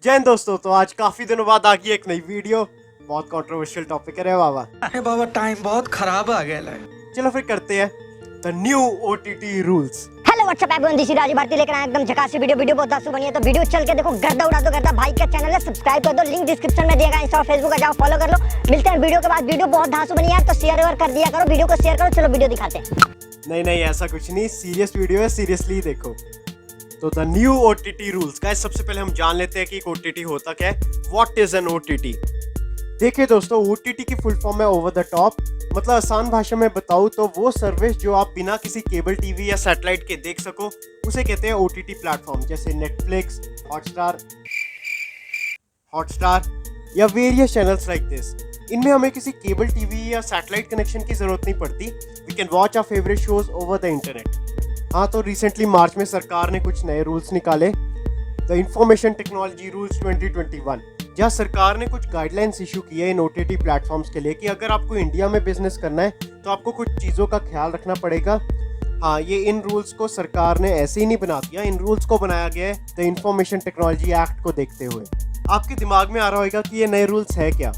जय हिंद दोस्तों। तो आज काफी दिनों बाद आ गई एक नई वीडियो। बहुत कंट्रोवर्शियल टॉपिक है रे बाबा। अरे बाबा टाइम बहुत खराब आ गया है। चलो फिर करते हैं the new OTT rules. Hello what's up everyone, this is Raju Bharti लेकर आए एकदम झकासी वीडियो बहुत धांसू बनी है। तो वीडियो चल के देखो, गर्दा उड़ा दो गर्दा। भाई का चैनल है, सब्सक्राइब कर दो, लिंक डिस्क्रिप्शन में दिया गया। इंस्टा और फेसबुक पे जाओ, फॉलो कर लो। मिलते हैं वीडियो के बाद। वीडियो बहुत धांसू बनी है यार, तो शेयर कर दिया करो, वीडियो को शेयर करो। चलो वीडियो दिखाते हैं। नहीं ऐसा कुछ नहीं, सीरियस वीडियो है, सीरियसली देखो। तो the new OTT rules guys, सबसे पहले हम जान लेते हैं कि ओटीटी होता क्या है। What is an OTT? देखिए दोस्तों, ओटीटी की फुल फॉर्म है ओवर द टॉप। मतलब आसान भाषा में बताऊं तो वो सर्विस जो आप बिना किसी केबल टीवी या सैटेलाइट के देख सको, उसे कहते हैं ओटीटी प्लेटफॉर्म। जैसे नेटफ्लिक्स, हॉटस्टार या वेरियस चैनल्स लाइक दिस। इनमें हमें किसी केबल टीवी या सैटेलाइट कनेक्शन की जरूरत नहीं पड़ती। We can watch our favourite shows over the internet. हाँ, तो रिसेंटली मार्च में सरकार ने कुछ नए रूल्स निकाले, द इंफॉर्मेशन टेक्नोलॉजी रूल्स 2021, जहाँ सरकार ने कुछ गाइडलाइंस इशू की है इन ओटीटी प्लेटफॉर्म्स के लिए कि अगर आपको इंडिया में बिजनेस करना है तो आपको कुछ चीज़ों का ख्याल रखना पड़ेगा। हाँ, ये इन रूल्स को सरकार ने ऐसे ही नहीं बना दिया, इन रूल्स को बनाया गया है द इंफॉर्मेशन टेक्नोलॉजी एक्ट को देखते हुए। आपके दिमाग में आ रहा होगा कि ये नए रूल्स है क्या।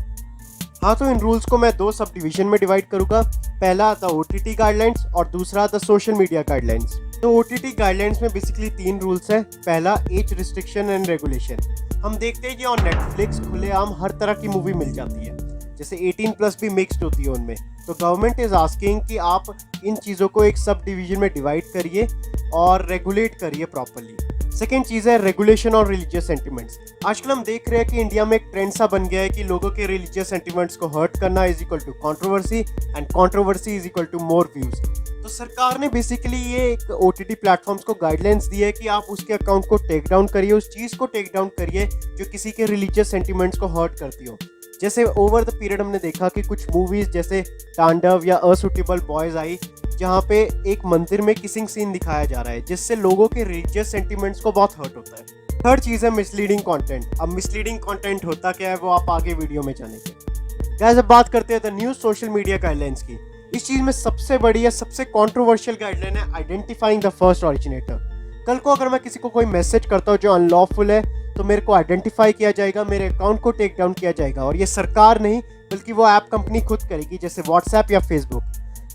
हाँ, तो इन रूल्स को मैं दो सब डिवीजन में डिवाइड करूँगा। पहला द ओटीटी गाइडलाइंस और दूसरा द सोशल मीडिया गाइडलाइंस। तो ओटीटी गाइडलाइंस में बेसिकली 3 रूल्स हैं। पहला, एज रिस्ट्रिक्शन एंड रेगुलेशन। हम देखते हैं कि ऑन नेटफ्लिक्स खुलेआम हर तरह की मूवी मिल जाती है, जैसे 18+ भी मिक्स्ड होती है उनमें। तो गवर्नमेंट इज आस्किंग कि आप इन चीज़ों को एक सब डिवीजन में डिवाइड करिए और रेगुलेट करिए प्रॉपरली। सेकेंड चीज़ है रेगुलेशन और रिलीजियस सेंटिमेंट्स। आजकल हम देख रहे हैं कि इंडिया में एक ट्रेंड सा बन गया है कि लोगों के रिलीजियस सेंटिमेंट्स को हर्ट करना is equal to controversy and controversy is equal to more views. तो सरकार ने बेसिकली ये एक ओटीटी प्लेटफॉर्म्स को गाइडलाइंस दी है कि आप उसके अकाउंट को टेक डाउन करिए, उस चीज़ को टेक डाउन करिए जो किसी के रिलीजियस सेंटिमेंट्स को हर्ट करती हो। जैसे ओवर द पीरियड हमने देखा कि कुछ मूवीज जैसे तांडव या असुटेबल बॉयज आई, जहाँ पे एक मंदिर में किसिंग सीन दिखाया जा रहा है, जिससे लोगों के रिलीजियस सेंटिमेंट्स को बहुत हर्ट होता है। थर्ड चीज़ है मिसलीडिंग कंटेंट। अब मिसलीडिंग कंटेंट होता क्या है वो आप आगे वीडियो में जानेंगे। गाइस, अब बात करते हैं the new social media guidelines की। इस चीज़ में सबसे बड़ी या सबसे कंट्रोवर्शियल गाइडलाइन है आइडेंटिफाइंग द फर्स्ट ओरिजिनेटर। कल को अगर मैं किसी को कोई मैसेज करता हूँ जो अनलॉफुल है तो मेरे को आइडेंटिफाई किया जाएगा, मेरे अकाउंट को टेक डाउन किया जाएगा। और ये सरकार नहीं बल्कि वो ऐप कंपनी खुद करेगी, जैसे व्हाट्सएप या फेसबुक।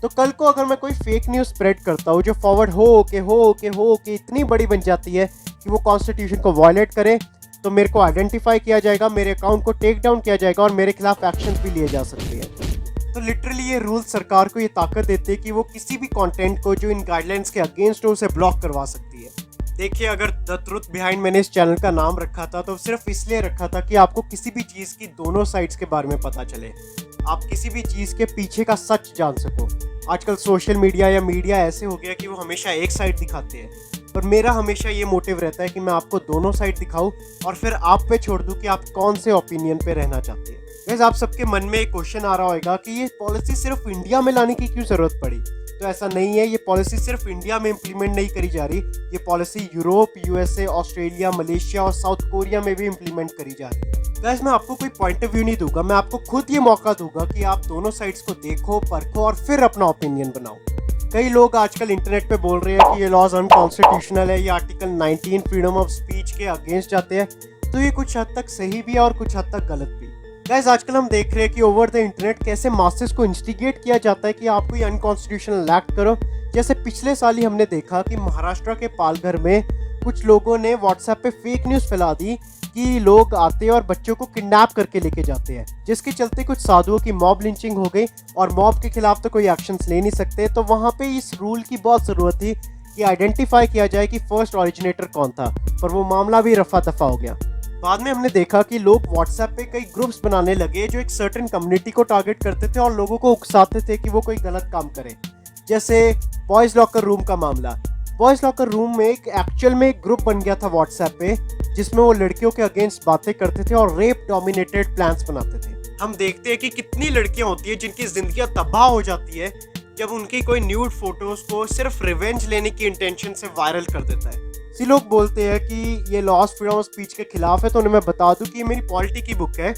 तो कल को अगर मैं कोई फेक न्यूज़ स्प्रेड करता हूँ जो फॉरवर्ड हो के इतनी बड़ी बन जाती है कि वो कॉन्स्टिट्यूशन को वायलेट करे, तो मेरे को आइडेंटिफाई किया जाएगा, मेरे अकाउंट को टेक डाउन किया जाएगा और मेरे खिलाफ एक्शन भी लिए जा सकते हैं। तो लिटरली ये रूल सरकार को ये ताकत देते हैं कि वो किसी भी कंटेंट को जो इन गाइडलाइंस के अगेंस्ट हो उसे ब्लॉक करवा सकती है। देखिए, अगर द ट्रुथ बिहाइंड मैंने इस चैनल का नाम रखा था तो सिर्फ इसलिए रखा था कि आपको किसी भी चीज़ की दोनों साइड्स के बारे में पता चले, आप किसी भी चीज़ के पीछे का सच जान सको। आजकल सोशल मीडिया या मीडिया ऐसे हो गया कि वो हमेशा एक साइड दिखाते हैं, पर मेरा हमेशा ये मोटिव रहता है कि मैं आपको दोनों साइड दिखाऊं और फिर आप पे छोड़ दूं कि आप कौन से ओपिनियन पे रहना चाहते हैं। वैसे आप सबके मन में एक क्वेश्चन आ रहा होगा कि ये पॉलिसी सिर्फ इंडिया में लाने की क्यों ज़रूरत पड़ी। तो ऐसा नहीं है, ये पॉलिसी सिर्फ इंडिया में इम्प्लीमेंट नहीं करी जा रही, ये policy Europe, USA, Australia, Malaysia और साउथ कोरिया में भी इम्प्लीमेंट करी जा रही है। गाइस, मैं आपको कोई पॉइंट ऑफ व्यू नहीं दूंगा, मैं आपको खुद ये मौका दूंगा कि आप दोनों साइड्स को देखो, परखो और फिर अपना ओपिनियन बनाओ। कई लोग आजकल इंटरनेट पे बोल रहे हैं कि ये लॉज अनकॉन्स्टिट्यूशनल है, ये आर्टिकल 19 फ्रीडम ऑफ स्पीच के अगेंस्ट जाते हैं। तो ये कुछ हद तक सही भी है और कुछ हद तक गलत भी। गाइस, आजकल हम देख रहे हैं कि ओवर द इंटरनेट कैसे मासेस को इंस्टिगेट किया जाता है कि आप कोई अनकॉन्स्टिट्यूशनल एक्ट करो। जैसे पिछले साल ही हमने देखा कि महाराष्ट्र के पालघर में कुछ लोगों ने व्हाट्सएप पे फेक न्यूज़ फैला दी कि लोग आते हैं और बच्चों को किडनैप करके लेके जाते हैं, जिसके चलते कुछ साधुओं की मॉब लिंचिंग हो गई और मॉब के खिलाफ तो कोई एक्शंस ले नहीं सकते। तो वहाँ पे इस रूल की बहुत ज़रूरत थी कि आइडेंटिफाई किया जाए कि फर्स्ट ओरिजिनेटर कौन था, पर वो मामला भी रफा दफा हो गया। बाद में हमने देखा कि लोग व्हाट्सएप पे कई ग्रुप्स बनाने लगे जो एक सर्टेन कम्युनिटी को टारगेट करते थे और लोगों को उकसाते थे कि वो कोई गलत काम करे। जैसे बॉयज़ लॉकर रूम का मामला। बॉयज़ लॉकर रूम में एक एक्चुअल में एक ग्रुप बन गया था व्हाट्सएप पे, जिसमें वो लड़कियों के अगेंस्ट बातें करते थे और रेप डोमिनेटेड प्लान्स बनाते थे। हम देखते हैं कि कितनी लड़कियां होती है जिनकी जिंदगियां तबाह हो जाती है जब उनकी कोई न्यूड फोटोज को सिर्फ रिवेंज लेने की इंटेंशन से वायरल कर देता है। सी लोग बोलते हैं कि ये लॉज फ्रीडम ऑफ स्पीच के खिलाफ है, तो उन्हें मैं बता दूं कि ये मेरी पॉलिटी की बुक है।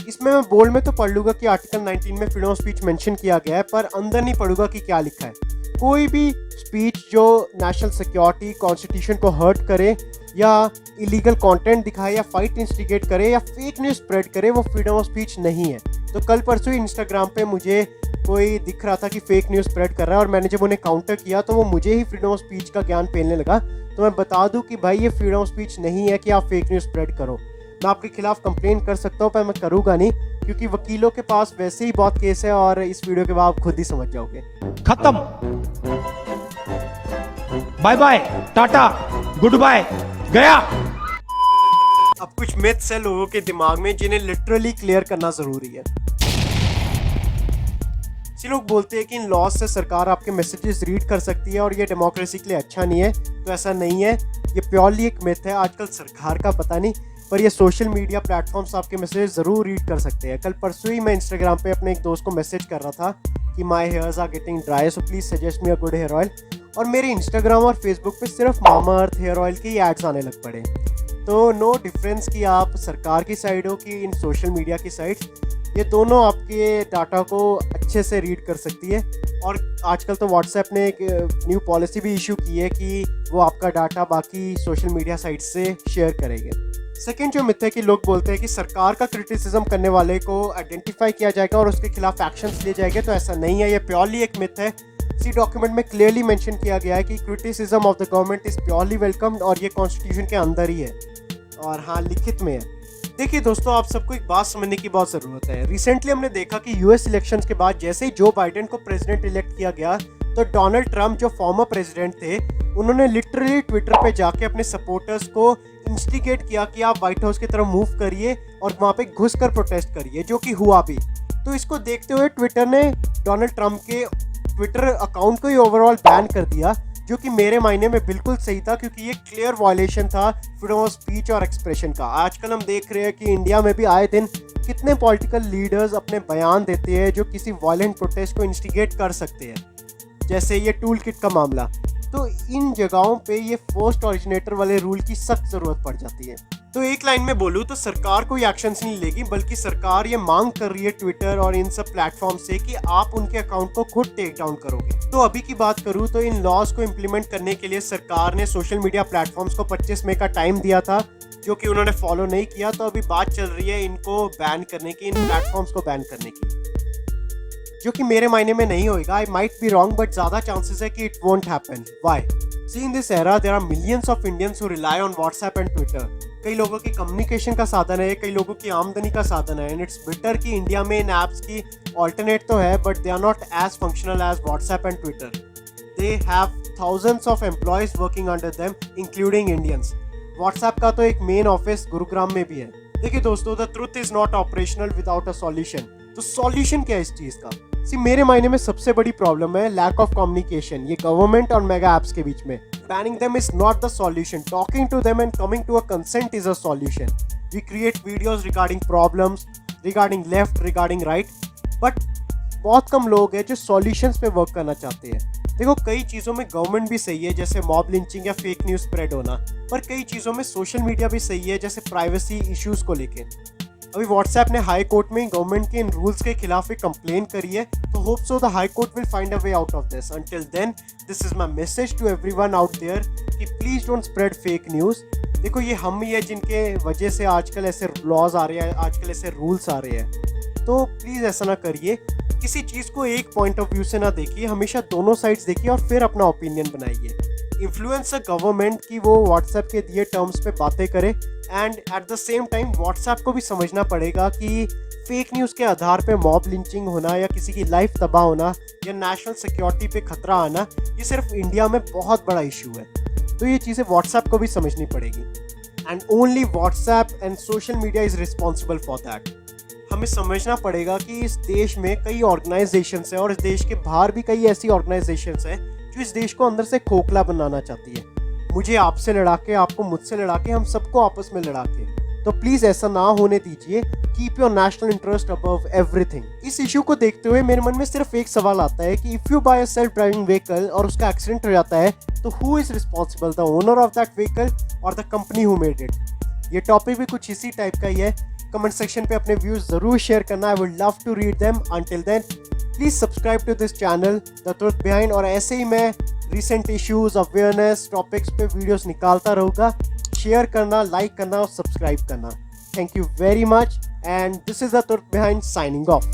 इसमें मैं बोल्ड में तो पढ़ लूँगा कि आर्टिकल 19 में फ्रीडम ऑफ स्पीच मेंशन किया गया है, पर अंदर नहीं पढ़ूंगा कि क्या लिखा है। कोई भी स्पीच जो नेशनल सिक्योरिटी, कॉन्स्टिट्यूशन को हर्ट करे या इलीगल कंटेंट दिखाए या फाइट इंस्टिगेट करे या फेक न्यूज़ स्प्रेड करे, वो फ्रीडम ऑफ स्पीच नहीं है। तो कल परसों इंस्टाग्राम पे मुझे कोई दिख रहा था कि फेक न्यूज़ स्प्रेड कर रहा है और मैंने जब उन्हें काउंटर किया तो वो मुझे ही फ्रीडम ऑफ स्पीच का ज्ञान फैलने लगा। तो मैं बता दूं कि भाई ये फ्रीडम ऑफ स्पीच नहीं है कि आप फेक न्यूज़ स्प्रेड करो। मैं आपके खिलाफ कंप्लेन कर सकता हूँ पर मैं करूँगा नहीं, क्योंकि वकीलों के पास वैसे ही बहुत केस है और इस वीडियो के बाद आप खुद ही समझ जाओगे। खत्म, bye bye, tata, goodbye, गया। अब कुछ मिथ्स है लोगों के दिमाग में जिन्हें लिटरली क्लियर करना जरूरी है। लोग बोलते हैं कि इन लॉज से सरकार आपके मैसेजेस रीड कर सकती है और ये डेमोक्रेसी के लिए अच्छा नहीं है। तो ऐसा नहीं है, ये प्योरली एक मिथ है। आजकल सरकार का पता नहीं, पर ये सोशल मीडिया प्लेटफॉर्म्स आपके मैसेज ज़रूर रीड कर सकते हैं। कल परसों ही मैं इंस्टाग्राम पे अपने एक दोस्त को मैसेज कर रहा था कि my hairs are getting dry, so please suggest me a good hair oil. और मेरे इंस्टाग्राम और फेसबुक पे सिर्फ मामा अर्थ हेयर ऑयल के ही एड्स आने लग पड़े। तो नो डिफरेंस कि आप सरकार की साइड हो कि इन सोशल मीडिया की साइड, ये दोनों आपके डाटा को अच्छे से रीड कर सकती है। और आजकल तो व्हाट्सएप ने एक न्यू पॉलिसी भी इशू की है कि वो आपका डाटा बाकी सोशल मीडिया साइट्स से शेयर करेंगे। सेकेंड जो मिथ है कि लोग बोलते हैं कि सरकार का क्रिटिसिज्म करने वाले को आइडेंटिफाई किया जाएगा और उसके खिलाफ एक्शंस लिए जाएंगे। तो ऐसा नहीं है, ये प्योरली एक मिथ है। इसी डॉक्यूमेंट में क्लियरली मेंशन किया गया है कि criticism of the government is purely welcomed और ये कॉन्स्टिट्यूशन के अंदर ही है और हाँ लिखित में है। देखिए दोस्तों, आप सबको एक बात समझने की बहुत ज़रूरत है। रिसेंटली हमने देखा कि यूएस इलेक्शंस के बाद जैसे ही जो बाइडेन को प्रेसिडेंट इलेक्ट किया गया तो डोनाल्ड ट्रंप जो फॉर्मर प्रेसिडेंट थे उन्होंने लिटरली ट्विटर पे जाके अपने सपोर्टर्स को इंस्टिगेट किया कि आप व्हाइट हाउस की तरफ मूव करिए और वहाँ पे घुस कर प्रोटेस्ट करिए, जो कि हुआ भी। तो इसको देखते हुए ट्विटर ने डोनाल्ड ट्रंप के ट्विटर अकाउंट को ही ओवरऑल बैन कर दिया, जो कि मेरे मायने में बिल्कुल सही था, क्योंकि ये क्लियर वायलेशन था फ्रीडम ऑफ स्पीच और एक्सप्रेशन का। आजकल हम देख रहे हैं कि इंडिया में भी आए दिन कितने पॉलिटिकल लीडर्स अपने बयान देते हैं जो किसी वायलेंट प्रोटेस्ट को इंस्टिगेट कर सकते हैं, जैसे ये टूल किट का मामला। तो इन जगहों पे ये फर्स्ट ऑरिजिनेटर वाले रूल की सख्त ज़रूरत पड़ जाती है। तो एक लाइन में बोलूँ तो सरकार कोई एक्शंस नहीं लेगी, बल्कि सरकार ये मांग कर रही है ट्विटर और इन सब प्लेटफॉर्म से कि आप उनके अकाउंट को खुद टेक डाउन करोगे। तो अभी की बात करूँ तो इन लॉज को इम्प्लीमेंट करने के लिए सरकार ने सोशल मीडिया प्लेटफॉर्म्स को 25 मई का टाइम दिया था, जो कि उन्होंने फॉलो नहीं किया। तो अभी बात चल रही है इनको बैन करने की, इन प्लेटफॉर्म्स को बैन करने की, जो कि मेरे मायने में नहीं होएगा। I might be wrong, but ज़्यादा चांसेस है कि it won't happen. Why? See in this era there are millions of Indians who rely on WhatsApp and Twitter. कई लोगों की कम्युनिकेशन का साधन है, कई लोगों की आमदनी का साधन है। एंड इट्स बेटर कि इंडिया में इन ऐप्स की ऑल्टरनेट तो है, but they are not as functional as WhatsApp and Twitter. They have thousands of employees working under them, including Indians. WhatsApp का तो एक मेन ऑफिस गुरुग्राम में भी है। देखिए दोस्तों, the truth is not operational without a solution. तो solution क्या है इस चीज़ का? मेरे मायने में सबसे बड़ी प्रॉब्लम है लैक ऑफ कम्युनिकेशन, ये गवर्नमेंट और मेगा ऐप्स के बीच में। Banning them is not the solution. Talking to them and coming to a consent is a solution. We create videos regarding problems, regarding left, regarding right, but बहुत कम लोग हैं जो solutions पे work करना चाहते हैं। देखो, कई चीज़ों में गवर्नमेंट भी सही है, जैसे मॉब लिंचिंग या फेक न्यूज़ स्प्रेड होना, पर कई चीज़ों में सोशल मीडिया भी सही है, जैसे प्राइवेसी इश्यूज़ को लेके। अभी व्हाट्सएप ने हाई कोर्ट में गवर्नमेंट के इन रूल्स के खिलाफ एक कंप्लेन करी है, तो hope so the high court will find a way out of this. Until then, this is my message to everyone out there कि please don't spread fake news. देखो, ये हम ही है जिनके वजह से आजकल ऐसे लॉज आ रहे हैं, आजकल ऐसे रूल्स आ रहे हैं। तो प्लीज़ ऐसा ना करिए, किसी चीज़ को एक पॉइंट ऑफ व्यू से ना देखिए, हमेशा दोनों साइड्स देखिए और फिर अपना ओपिनियन बनाइए। इन्फ्लुएंस गवर्नमेंट की वो व्हाट्सएप के दिए टर्म्स पे बातें करे, and at the same time WhatsApp को भी समझना पड़ेगा कि फेक न्यूज़ के आधार पे मॉब लिंचिंग होना या किसी की लाइफ तबाह होना या नेशनल सिक्योरिटी पे खतरा आना, ये सिर्फ इंडिया में बहुत बड़ा इशू है। तो ये चीज़ें व्हाट्सएप को भी समझनी पड़ेगी, and only WhatsApp and social media is responsible for that. हमें समझना पड़ेगा कि इस देश में कई ऑर्गेनाइजेशंस हैं और इस देश के बाहर भी कई ऐसी ऑर्गेनाइजेशंस हैं जो इस देश को अंदर से खोखला बनाना चाहती है। मुझे आपसे लड़ा के, आपको मुझसे लड़ा के, हम सबको आपस में लड़ा के। तो प्लीज़ ऐसा ना होने दीजिए। Keep your national interest above everything. इस इशू को देखते हुए मेरे मन में सिर्फ एक सवाल आता है कि if you buy a self driving vehicle और उसका एक्सीडेंट हो जाता है, तो who is responsible, the owner of that vehicle और the company who made it? ये टॉपिक भी कुछ इसी टाइप का ही है। कमेंट सेक्शन पे अपने व्यूज़ ज़रूर शेयर करना। I would love to read them. Until then, please subscribe to this channel the truth behind, और ऐसे ही मैं रिसेंट इश्यूज़, अवेयरनेस टॉपिक्स पे वीडियोस निकालता रहूँगा। शेयर करना, लाइक करना और सब्सक्राइब करना। Thank you very much and this is the truth behind signing of.